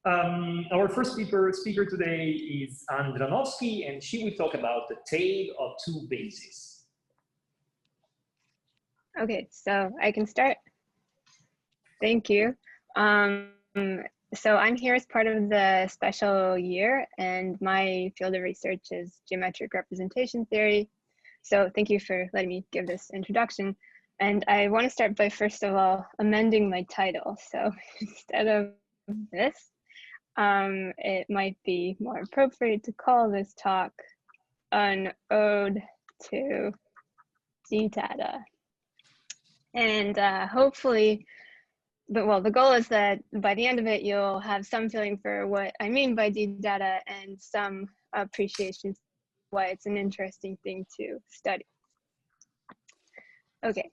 Our first speaker today is Dranowski, and she will talk about the tale of two bases. Okay, so I can start. Thank you. So I'm here as part of the special year, and my field of research is geometric representation theory. So thank you for letting me give this introduction. And I want to start by, first of all, amending my title. So instead of this, it might be more appropriate to call this talk an ode to d-data. And hopefully, the goal is that by the end of it, you'll have some feeling for what I mean by d-data and some appreciation for why it's an interesting thing to study. Okay.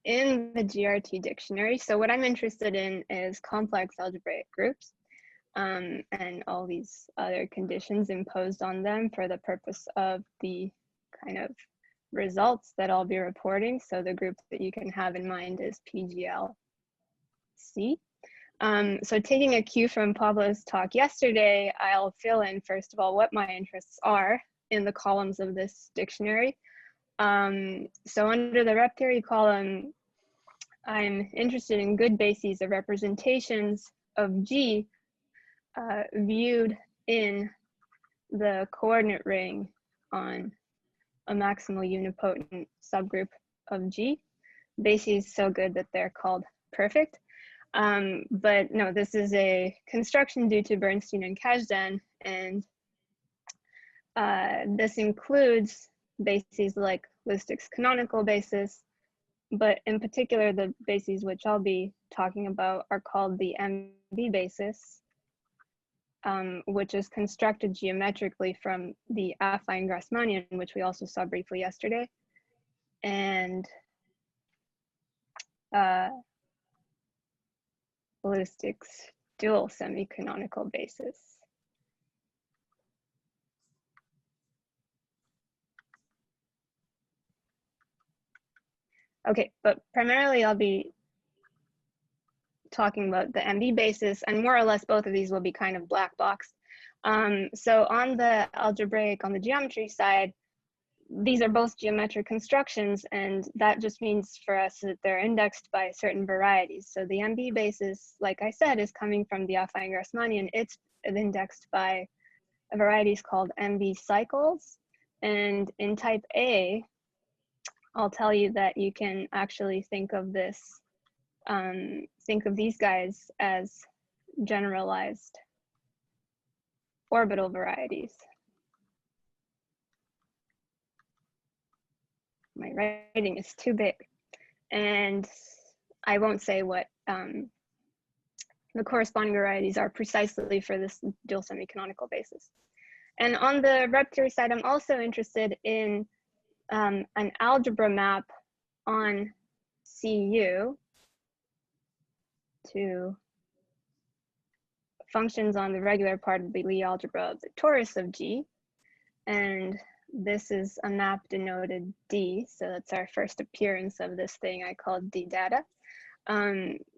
In the GRT dictionary, so what I'm interested in is complex algebraic groups and all these other conditions imposed on them for the purpose of the kind of results that I'll be reporting. So the group that you can have in mind is PGLC. So taking a cue from Pablo's talk yesterday, I'll fill in, first of all, what my interests are in the columns of this dictionary. So under the rep theory column, I'm interested in good bases of representations of G viewed in the coordinate ring on a maximal unipotent subgroup of G. Bases so good that they're called perfect. But no, this is a construction due to Bernstein and Kazdan, and this includes bases like Listic's canonical basis, but in particular, the bases which I'll be talking about are called the MB basis, which is constructed geometrically from the affine Grassmannian, which we also saw briefly yesterday, and Listic's dual semi-canonical basis. Okay, but primarily I'll be talking about the MB basis, and more or less both of these will be kind of black box. So on the algebraic, on the geometry side, these are both geometric constructions, and that just means for us that they're indexed by certain varieties. So the MB basis, like I said, is coming from the affine Grassmannian. It's indexed by varieties called MB cycles, and in type A, I'll tell you that you can actually think of this, think of these guys as generalized orbital varieties. My writing is too big, and I won't say what the corresponding varieties are precisely for this dual semi-canonical basis. And on the rep theory side, I'm also interested in an algebra map on CU to functions on the regular part of the Lie algebra of the torus of G. And this is a map denoted D, so that's our first appearance of this thing I called d-data.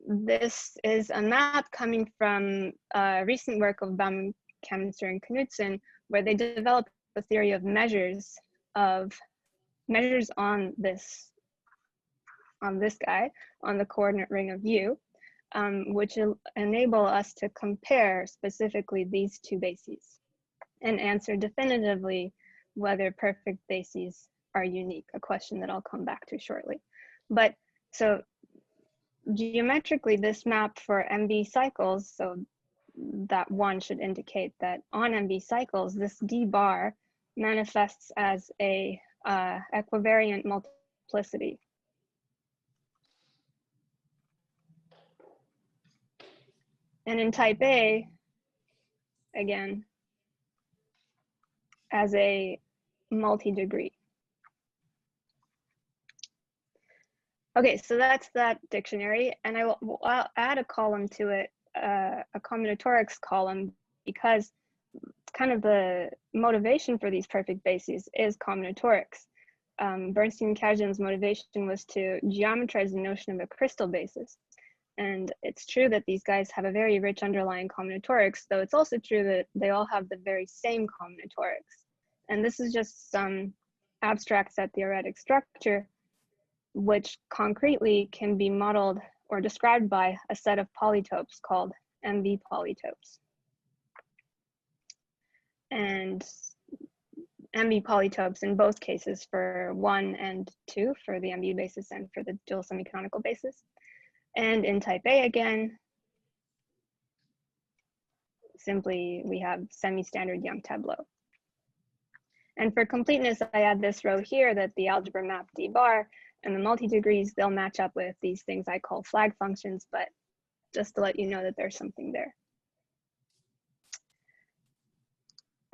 This is a map coming from recent work of Baum, Kemster, and Knudsen, where they developed a theory of measures on this guy, on the coordinate ring of U, which will enable us to compare specifically these two bases and answer definitively whether perfect bases are unique, a question that I'll come back to shortly. But so geometrically, this map for MB cycles, so that one should indicate that on MB cycles, this D bar manifests as a equivariant multiplicity. And in type A, again, as a multi-degree. Okay, so that's that dictionary, and I'll add a column to it, a combinatorics column, because kind of the motivation for these perfect bases is combinatorics. Bernstein and Kazan's motivation was to geometrize the notion of a crystal basis. And it's true that these guys have a very rich underlying combinatorics, though it's also true that they all have the very same combinatorics. And this is just some abstract set theoretic structure, which concretely can be modeled or described by a set of polytopes called MB polytopes. And MB polytopes in both cases for 1 and 2 for the MB basis and for the dual semi-canonical basis. And in type A again, simply we have semi-standard Young tableau. And for completeness, I add this row here that the algebra map dbar and the multi-degrees, they'll match up with these things I call flag functions, but just to let you know that there's something there.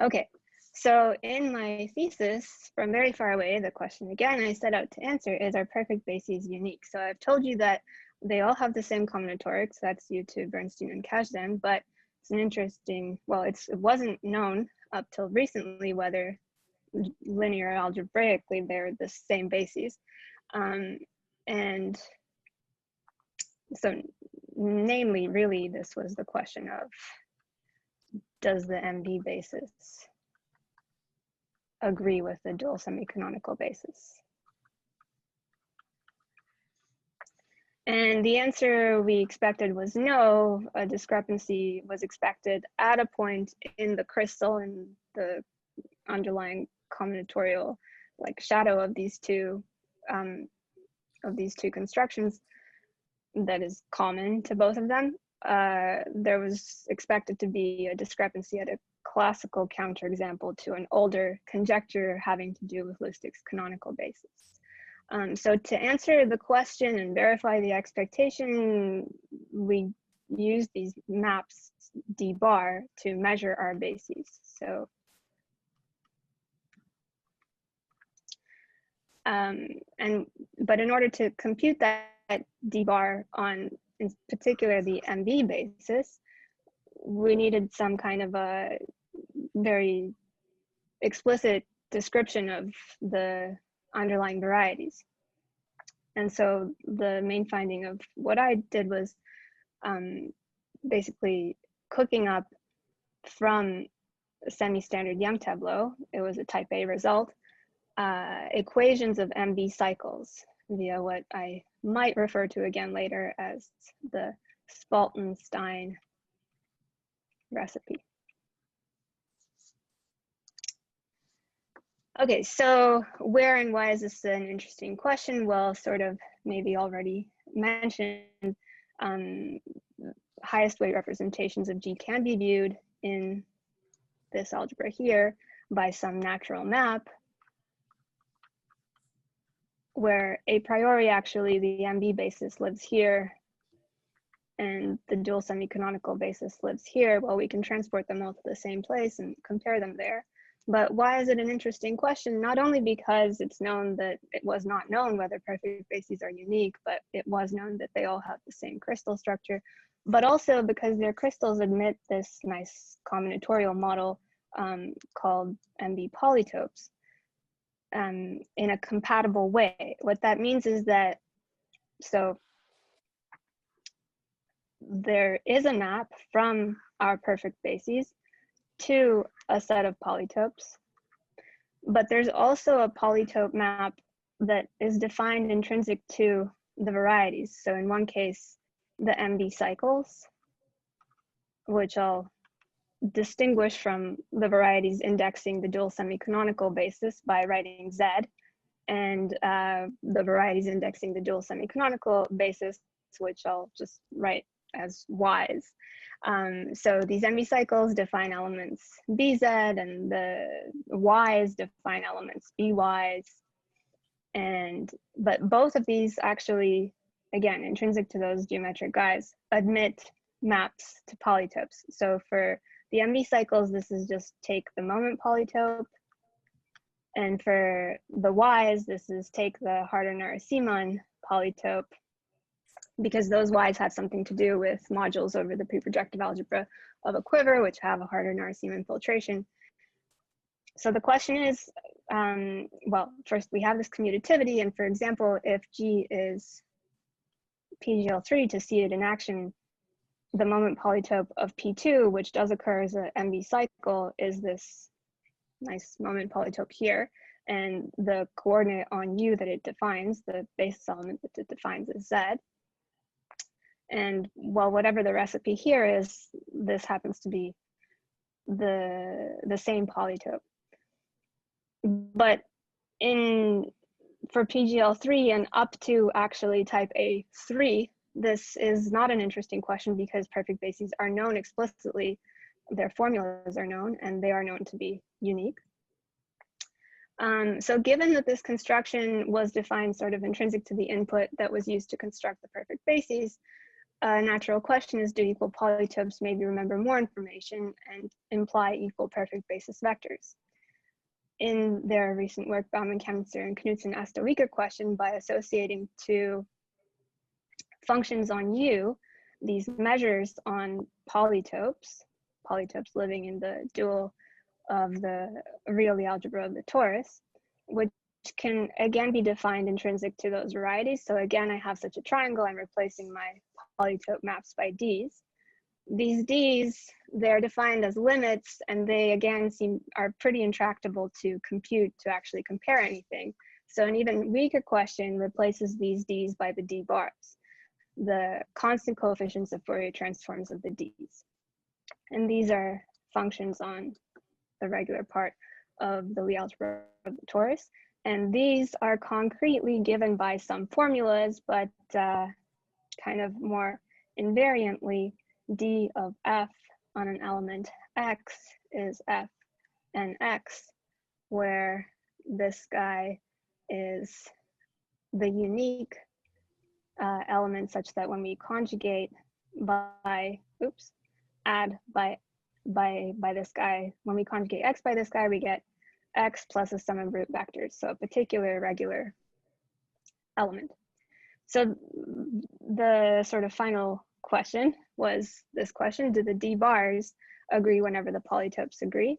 Okay, so in my thesis, from very far away, the question again I set out to answer is, are perfect bases unique? So I've told you that they all have the same combinatorics, that's due to Bernstein and Kazan, but it's an interesting, well, it wasn't known up till recently whether linear algebraically they're the same bases. And so namely, really, this was the question of, does the MB basis agree with the dual semi-canonical basis? And the answer we expected was no. A discrepancy was expected at a point in the crystal and the underlying combinatorial like shadow of these two constructions that is common to both of them. There was expected to be a discrepancy at a classical counterexample to an older conjecture having to do with Lustig's canonical basis. So to answer the question and verify the expectation, we use these maps dbar to measure our bases. So but in order to compute that dbar on, in particular, the MB basis, we needed some kind of a very explicit description of the underlying varieties. And so the main finding of what I did was basically cooking up from a semi-standard Young tableau, it was a type A result, equations of MB cycles via what I might refer to again later as the Spaltenstein recipe. Okay, so where and why is this an interesting question? Well, sort of maybe already mentioned, highest weight representations of G can be viewed in this algebra here by some natural map, where a priori actually the MB basis lives here and the dual semi-canonical basis lives here. Well, we can transport them all to the same place and compare them there. But why is it an interesting question? Not only because it's known that it was not known whether perfect bases are unique, but it was known that they all have the same crystal structure, but also because their crystals admit this nice combinatorial model called MB polytopes in a compatible way. What that means is that, so there is a map from our perfect bases to a set of polytopes, but there's also a polytope map that is defined intrinsic to the varieties. So in one case, the MB cycles, which I'll distinguish from the varieties indexing the dual semi-canonical basis by writing Z, and the varieties indexing the dual semi-canonical basis, which I'll just write as Ys. So these MB cycles define elements BZ, and the Ys define elements BYs. But both of these actually, again, intrinsic to those geometric guys, admit maps to polytopes. So for the MB cycles, this is just take the moment polytope. And for the Ys, this is take the Harder-Narasimhan polytope, because those Ys have something to do with modules over the pre-projective algebra of a quiver, which have a Harder-Narasimhan filtration. So the question is, well, first we have this commutativity, and for example, if G is PGL3 to see it in action, the moment polytope of P2, which does occur as a MB cycle, is this nice moment polytope here, and the coordinate on U that it defines, the basis element that it defines, is Z. And well, whatever the recipe here is, this happens to be the same polytope. But for PGL3 and up to actually type A3, this is not an interesting question because perfect bases are known explicitly. Their formulas are known, and they are known to be unique. So given that this construction was defined sort of intrinsic to the input that was used to construct the perfect bases, a natural question is, do equal polytopes maybe remember more information and imply equal perfect basis vectors? In their recent work, Baumann, Chemnitzer, and Knudsen asked a weaker question by associating two functions on U, these measures on polytopes living in the dual of the real algebra of the torus, which can again be defined intrinsic to those varieties. So again, I have such a triangle, I'm replacing my polytope maps by Ds. These Ds, they're defined as limits, and they again are pretty intractable to compute to actually compare anything. So an even weaker question replaces these Ds by the dbars, the constant coefficients of Fourier transforms of the Ds. And these are functions on the regular part of the Lie algebra of the torus. And these are concretely given by some formulas, but kind of more invariantly, D of F on an element X is F and X, where this guy is the unique element such that when we conjugate by, add by this guy, when we conjugate X by this guy, we get X plus a sum of root vectors, so a particular regular element. So the sort of final question was this question: do the dbars agree whenever the polytopes agree?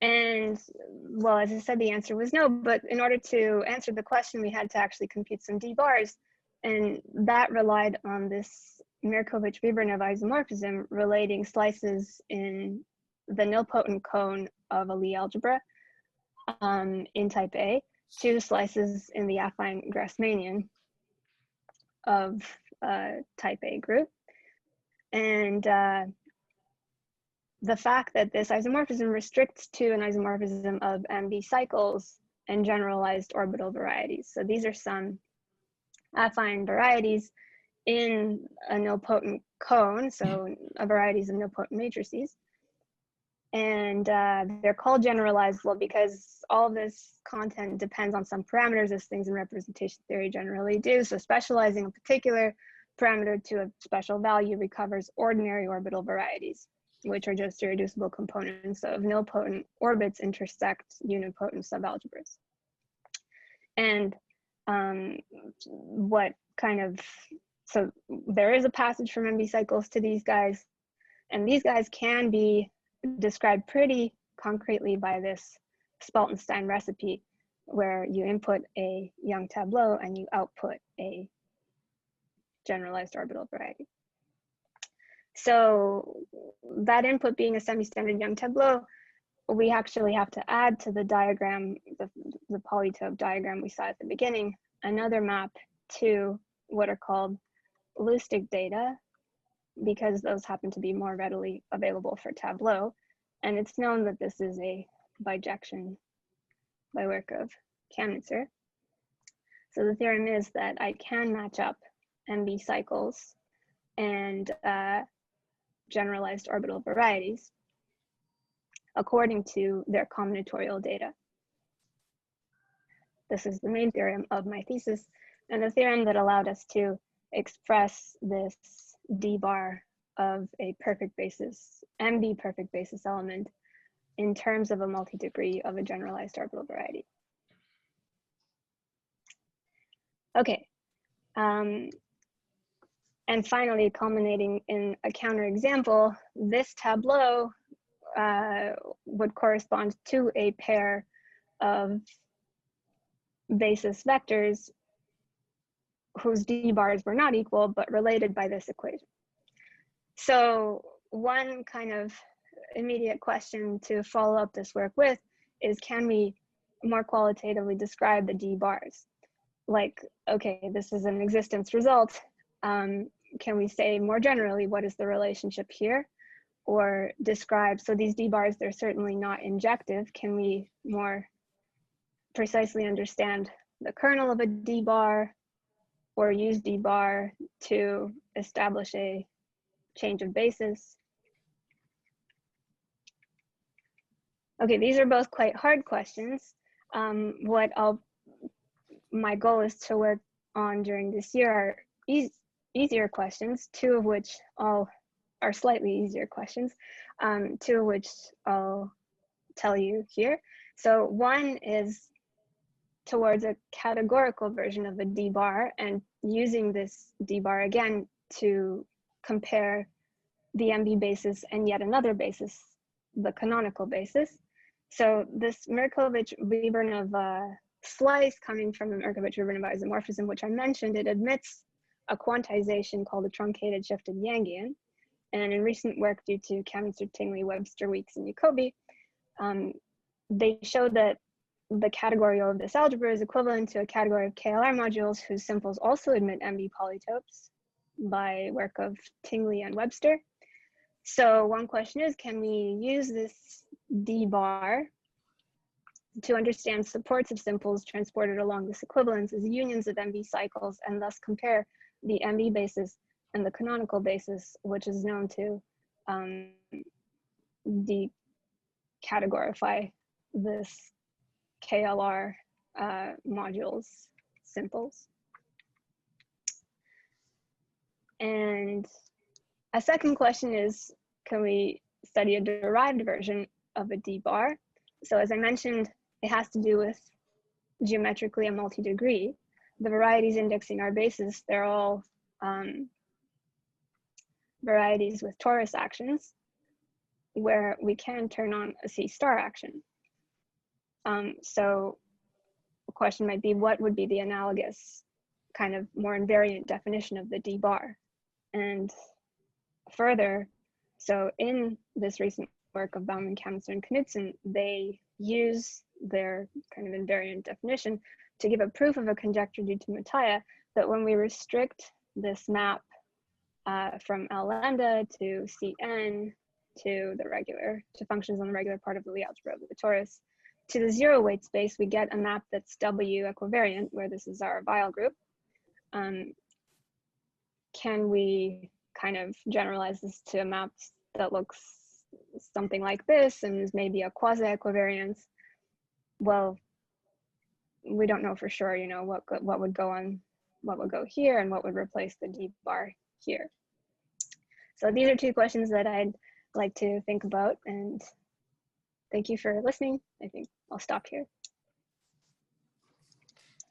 And well, as I said, the answer was no, but in order to answer the question, we had to actually compute some dbars, and that relied on this Mirkovich-Vibernev isomorphism relating slices in the nilpotent cone of a Lie algebra in type A to slices in the affine Grassmannian of type A group. And the fact that this isomorphism restricts to an isomorphism of MB cycles and generalized orbital varieties. So these are some affine varieties in a nilpotent cone, so varieties of nilpotent matrices. And they're called generalizable because all of this content depends on some parameters, as things in representation theory generally do. So specializing a particular parameter to a special value recovers ordinary orbital varieties, which are just irreducible components of nilpotent orbits intersect unipotent subalgebras. And so there is a passage from MB cycles to these guys, and these guys can be described pretty concretely by this Spaltenstein recipe, where you input a Young tableau and you output a generalized orbital variety. So that input being a semi-standard Young tableau, we actually have to add to the diagram, the polytope diagram we saw at the beginning, another map to what are called Lustig data, because those happen to be more readily available for Tableau. And it's known that this is a bijection by work of Chemnitzer. So the theorem is that I can match up MB cycles and generalized orbital varieties according to their combinatorial data. This is the main theorem of my thesis, and the theorem that allowed us to express this d-bar of a perfect basis, MB perfect basis element in terms of a multi-degree of a generalized orbital variety. Okay, and finally culminating in a counterexample, this tableau would correspond to a pair of basis vectors whose dbars were not equal but related by this equation. So one kind of immediate question to follow up this work with is, can we more qualitatively describe the dbars? Like, okay, this is an existence result. Can we say more generally what is the relationship here? Or describe, so these dbars, they're certainly not injective. Can we more precisely understand the kernel of a dbar, or use dbar to establish a change of basis? Okay, these are both quite hard questions. My goal is to work on during this year are easier questions, two of which are slightly easier questions, two of which I'll tell you here. So one is towards a categorical version of a dbar, and using this dbar again to compare the MB basis and yet another basis, the canonical basis. So this Merkovich-Viburnov slice coming from the Merkovich-Viburnov isomorphism, which I mentioned, it admits a quantization called a truncated shifted Yangian. And in recent work due to Kemster, Tingley, Webster, Weeks, and Jacobi, they showed that the category of this algebra is equivalent to a category of KLR modules whose simples also admit MB polytopes by work of Tingley and Webster. So one question is, can we use this dbar to understand supports of simples transported along this equivalence as unions of MB cycles, and thus compare the MB basis and the canonical basis, which is known to decategorify this KLR modules simples. And a second question is, can we study a derived version of a dbar? So as I mentioned, it has to do with geometrically a multi-degree. The varieties indexing our basis, they're all varieties with torus actions where we can turn on a C star action. So the question might be, what would be the analogous kind of more invariant definition of the dbar? And further, so in this recent work of Baumann, Kemster, and Knudsen, they use their kind of invariant definition to give a proof of a conjecture due to Mattia that when we restrict this map from L lambda to Cn to the regular, to functions on the regular part of the Lie algebra of the torus, to the zero weight space, we get a map that's W equivariant, where this is our Weil group. Can we kind of generalize this to a map that looks something like this and is maybe a quasi-equivariance? Well, we don't know for sure, you know, what would go on, what would go here and what would replace the dbar here. So these are two questions that I'd like to think about, and thank you for listening. I think I'll stop here.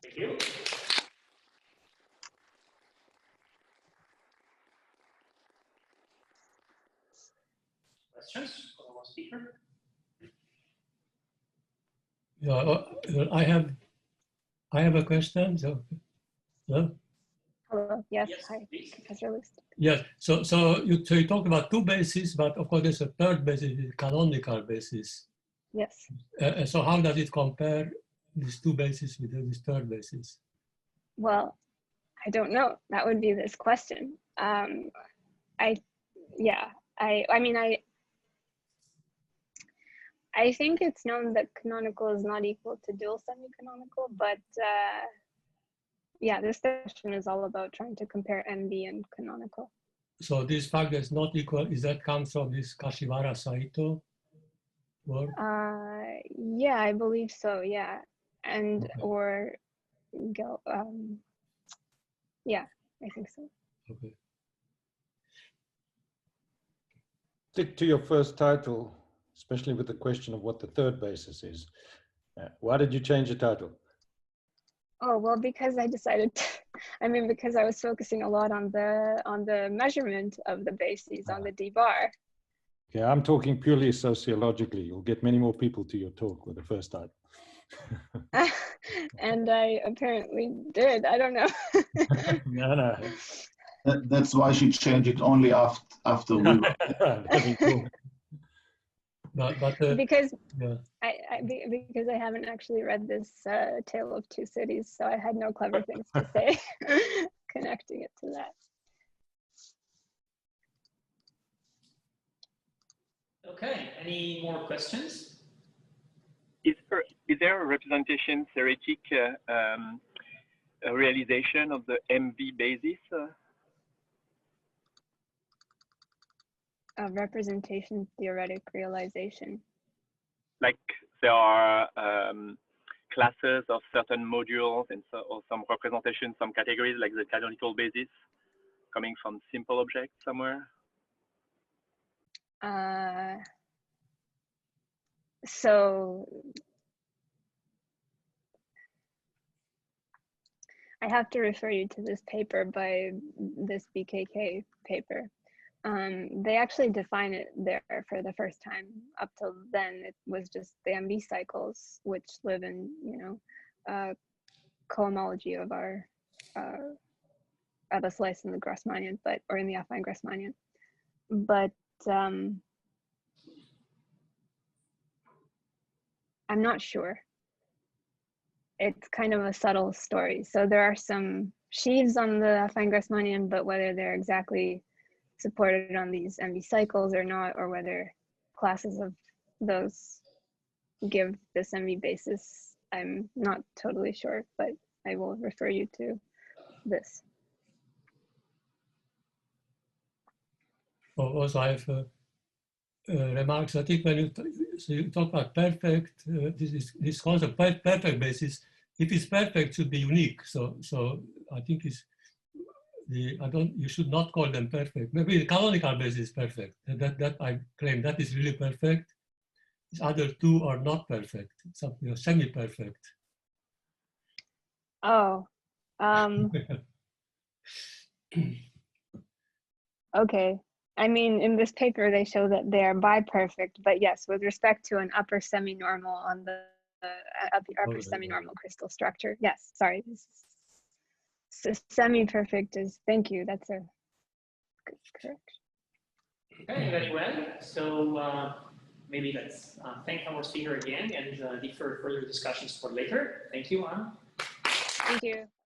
Thank you. Questions for our speaker? Yeah, I have a question. So, hello? Hello. Yes. Yes, Hi, please. Professor Lust. Yes. So you talk about two bases, but of course there's a third basis, the canonical basis. Yes. So how does it compare these two bases with this third basis? Well, I don't know. That would be this question. I think it's known that canonical is not equal to dual semi-canonical, but yeah, this question is all about trying to compare MB and canonical. So this fact that's not equal, is that comes from this Kashiwara Saito work? Yeah, I believe so. Yeah, and Okay. or yeah, I think so. Okay. Stick to your first title, especially with the question of what the third basis is. Why did you change the title? Oh, well, because I decided to, because I was focusing a lot on the measurement of the bases on the dbar. Okay, I'm talking purely sociologically. You'll get many more people to your talk with the first title. And I apparently did. I don't know. No. That's why she changed it only after we were. Because yeah. because I haven't actually read this Tale of Two Cities, so I had no clever things to say connecting it to that. Okay, any more questions? Is there a representation theoretic realization of the MV basis? A representation theoretic realization. Like there are classes of certain modules and so, or some representation, some categories like the canonical basis coming from simple objects somewhere? So I have to refer you to this paper by this BKK paper. They actually define it there for the first time. Up till then, it was just the MV cycles, which live in, cohomology of our the slice in the Grassmannian, or in the affine Grassmannian. But I'm not sure. It's kind of a subtle story. So there are some sheaves on the affine Grassmannian, but whether they're exactly supported on these MV cycles or not, or whether classes of those give this MV basis, I'm not totally sure, but I will refer you to this. Also, I have remarks. I think when you talk about perfect, this concept perfect basis, if it's perfect, should be unique. So I think you should not call them perfect. Maybe the canonical basis is perfect. That I claim that is really perfect. These other two are not perfect. Something semi-perfect. Oh, okay. I mean, in this paper, they show that they're biperfect, but yes, with respect to an upper semi-normal on the upper semi-normal crystal structure. Yes, sorry. So semi-perfect is, thank you, that's a good correction. Okay, very well. So maybe let's thank our speaker again and defer further discussions for later. Thank you, Anne. Thank you.